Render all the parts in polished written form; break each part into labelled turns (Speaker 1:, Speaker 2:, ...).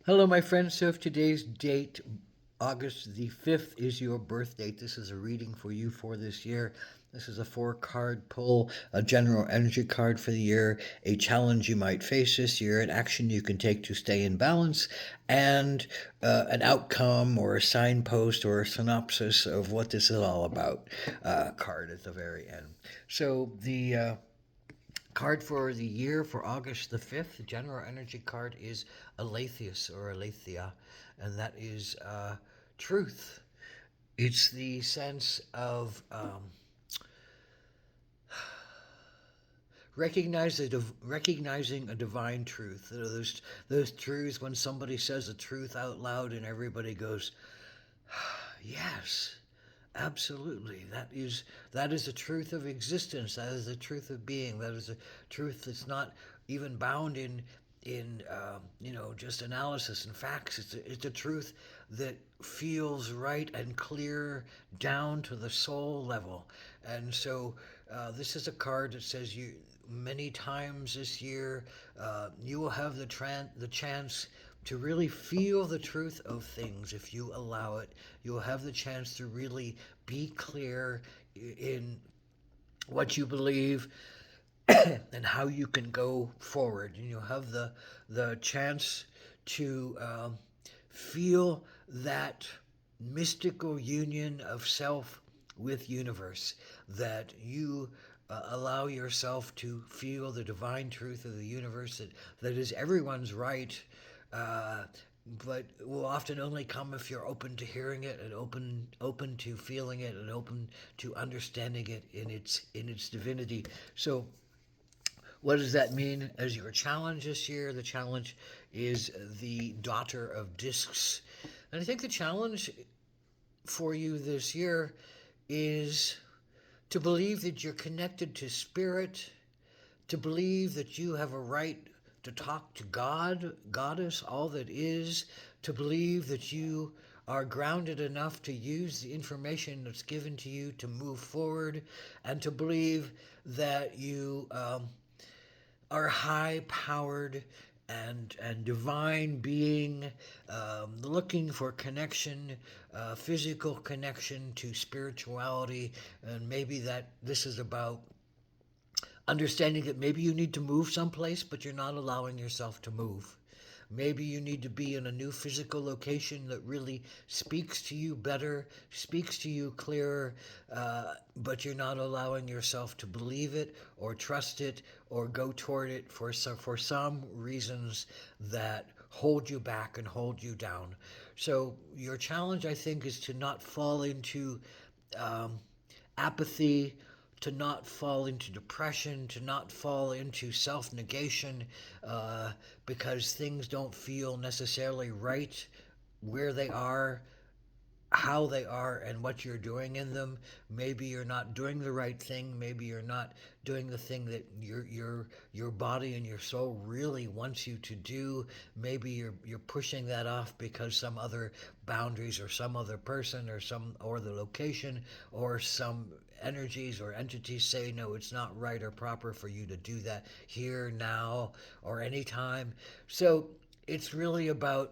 Speaker 1: Hello, my friends. So, if today's date, August the 5th, is your birth date, this is a reading for you for this year. This is a four-card pull, a general energy card for the year, a challenge you might face this year, an action you can take to stay in balance, and an outcome or a signpost or a synopsis of what this is all about card at the very end. So, the card for the year for August the 5th, the general energy card is Aletheus or Aletheia, and that is truth. It's the sense of recognizing a divine truth. Those truths when somebody says a truth out loud and everybody goes, yes, absolutely. That is the truth of existence. That is the truth of being. That is a truth that's not even bound in just analysis and facts. It's a truth that feels right and clear down to the soul level. And so this is a card that says you many times this year you will have the chance to really feel the truth of things if you allow it. You'll have the chance to really be clear in what you believe and how you can go forward. And you'll have the chance to feel that mystical union of self with universe, that you allow yourself to feel the divine truth of the universe that is everyone's right, uh, but will often only come if you're open to hearing it and open to feeling it and open to understanding it in its divinity. So what does that mean as your challenge this year? The challenge is the Daughter of Discs. And I think the challenge for you this year is to believe that you're connected to spirit, to believe that you have a right to talk to God, Goddess, all that is, to believe that you are grounded enough to use the information that's given to you to move forward, and to believe that you are high powered and divine being, looking for connection, physical connection to spirituality. And maybe that this is about understanding that maybe you need to move someplace, but you're not allowing yourself to move. Maybe you need to be in a new physical location that really speaks to you better, speaks to you clearer, but you're not allowing yourself to believe it or trust it or go toward it for some reasons that hold you back and hold you down. So your challenge, I think, is to not fall into um, apathy, to not fall into depression, to not fall into self negation because things don't feel necessarily right where they are, how they are, and what you're doing in them. Maybe you're not doing the right thing. Maybe you're not doing the thing that your body and your soul really wants you to do. Maybe you're pushing that off because some other boundaries or some other person or the location or some energies or entities say no, it's not right or proper for you to do that here, now, or anytime. So it's really about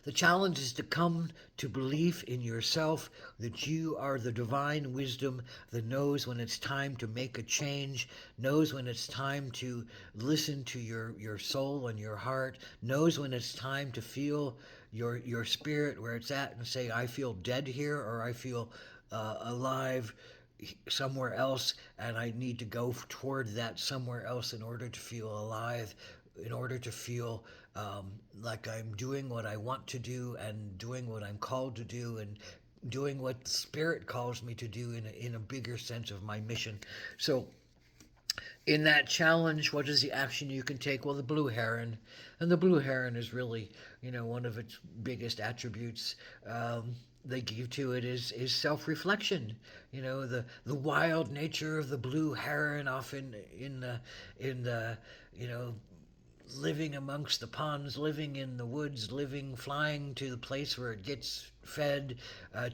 Speaker 1: the challenge is to come to belief in yourself that you are the divine wisdom that knows when it's time to make a change, knows when it's time to listen to your soul and your heart, knows when it's time to feel your spirit where it's at and say, I feel dead here or I feel alive somewhere else, and I need to go toward that somewhere else in order to feel alive, in order to feel like I'm doing what I want to do and doing what I'm called to do and doing what spirit calls me to do in a bigger sense of my mission. So in that challenge, what is the action you can take? Well, the blue heron, and the blue heron is really, one of its biggest attributes. They give to it is self-reflection. The wild nature of the blue heron, often in the you know living amongst the ponds, living in the woods, flying to the place where it gets fed,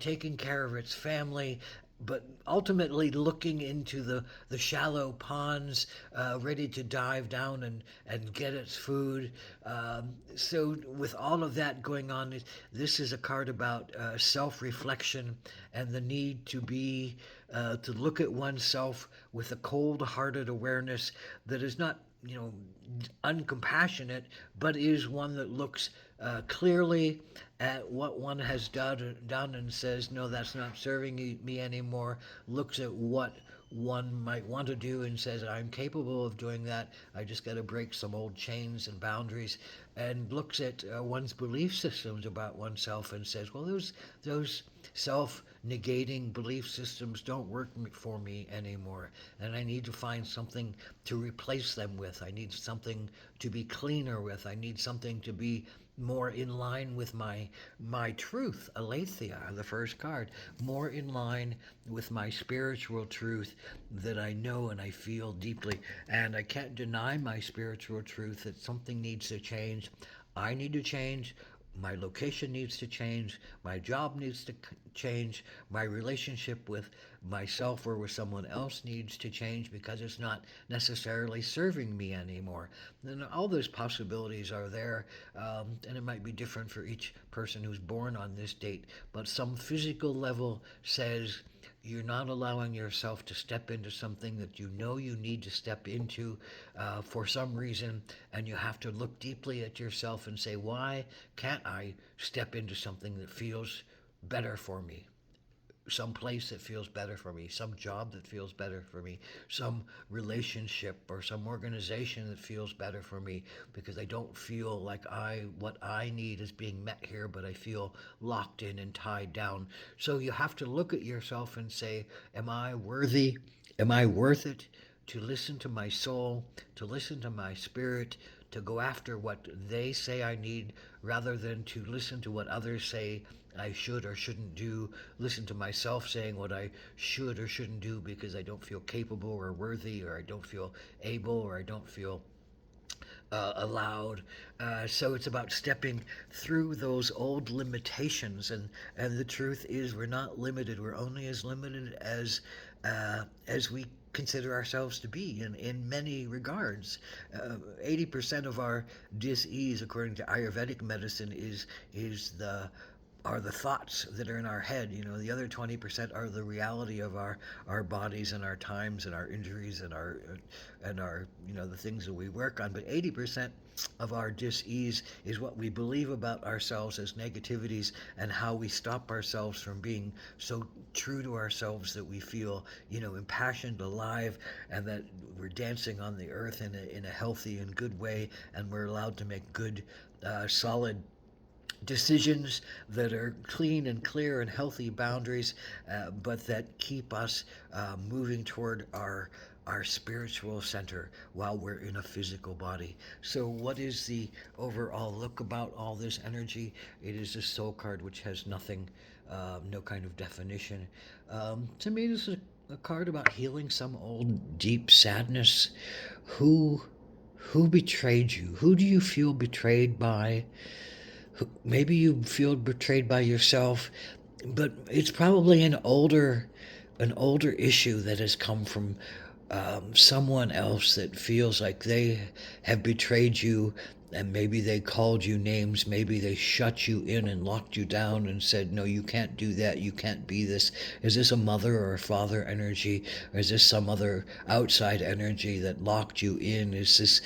Speaker 1: taking care of its family, but ultimately looking into the shallow ponds, ready to dive down and get its food. So, with all of that going on, this is a card about self reflection and the need to look at oneself with a cold hearted awareness that is not, uncompassionate, but is one that looks clearly at what one has done and says, no, that's not serving me anymore. Looks at what one might want to do and says, I'm capable of doing that. I just got to break some old chains and boundaries. And looks at one's belief systems about oneself and says, well, those self negating belief systems don't work for me anymore. And I need to find something to replace them with. I need something to be cleaner with. I need something to be more in line with my truth, aletheia, the first card, more in line with my spiritual truth that I know and I feel deeply. And I can't deny my spiritual truth that something needs to change. I need to change. My location needs to change. My job needs to change. My relationship with myself or with someone else needs to change because it's not necessarily serving me anymore. And all those possibilities are there, and it might be different for each person who's born on this date, but some physical level says you're not allowing yourself to step into something that you know you need to step into for some reason, and you have to look deeply at yourself and say, why can't I step into something that feels better for me? Some place that feels better for me, some job that feels better for me, some relationship or some organization that feels better for me, because I don't feel like what I need is being met here, but I feel locked in and tied down. So you have to look at yourself and say, am I worthy? Am I worth it? To listen to my soul, to listen to my spirit, to go after what they say I need rather than to listen to what others say I should or shouldn't do, listen to myself saying what I should or shouldn't do because I don't feel capable or worthy, or I don't feel able, or I don't feel allowed. So it's about stepping through those old limitations, and the truth is we're not limited. We're only as limited as we consider ourselves to be in many regards. 80% of our dis-ease, according to Ayurvedic medicine, is the are the thoughts that are in our head. The other 20% are the reality of our bodies and our times and our injuries and our the things that we work on. But 80% of our dis-ease is what we believe about ourselves as negativities, and how we stop ourselves from being so true to ourselves that we feel impassioned, alive, and that we're dancing on the earth in a healthy and good way, and we're allowed to make good solid decisions that are clean and clear and healthy boundaries, but that keep us moving toward our spiritual center while we're in a physical body. So, what is the overall look about all this energy? It is a soul card which has nothing, no kind of definition. To me, this is a card about healing some old deep sadness. Who who betrayed you? Who do you feel betrayed by? Maybe you feel betrayed by yourself, but it's probably an older issue that has come from someone else that feels like they have betrayed you, and maybe they called you names, maybe they shut you in and locked you down and said, no, you can't do that, you can't be this. Is this a mother or a father energy, or is this some other outside energy that locked you in? Is this,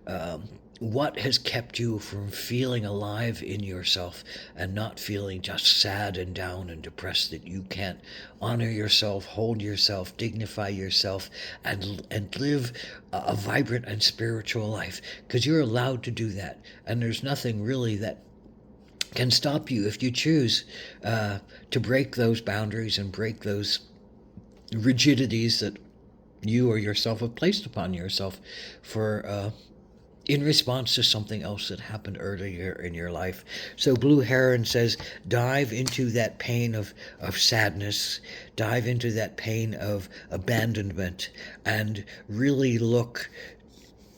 Speaker 1: um, what has kept you from feeling alive in yourself and not feeling just sad and down and depressed, that you can't honor yourself, hold yourself, dignify yourself, and live a vibrant and spiritual life? Because you're allowed to do that, and there's nothing really that can stop you if you choose to break those boundaries and break those rigidities that you or yourself have placed upon yourself for in response to something else that happened earlier in your life. So Blue Heron says, dive into that pain of sadness, dive into that pain of abandonment, and really look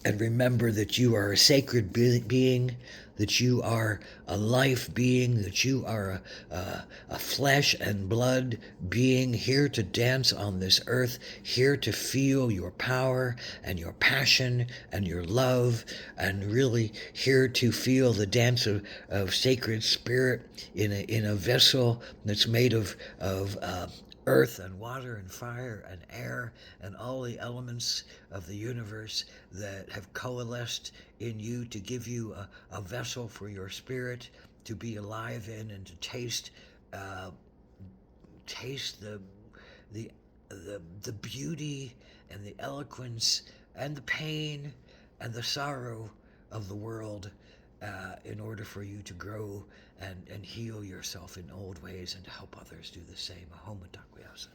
Speaker 1: and remember that you are a sacred being, that you are a life being, that you are a flesh and blood being here to dance on this earth, here to feel your power and your passion and your love, and really here to feel the dance of sacred spirit in a vessel that's made of earth and water and fire and air and all the elements of the universe that have coalesced in you to give you a vessel for your spirit to be alive in and to uh, taste the the beauty and the eloquence and the pain and the sorrow of the world, in order for you to grow and heal yourself in old ways and to help others do the same. Ahoma Takwiyasa.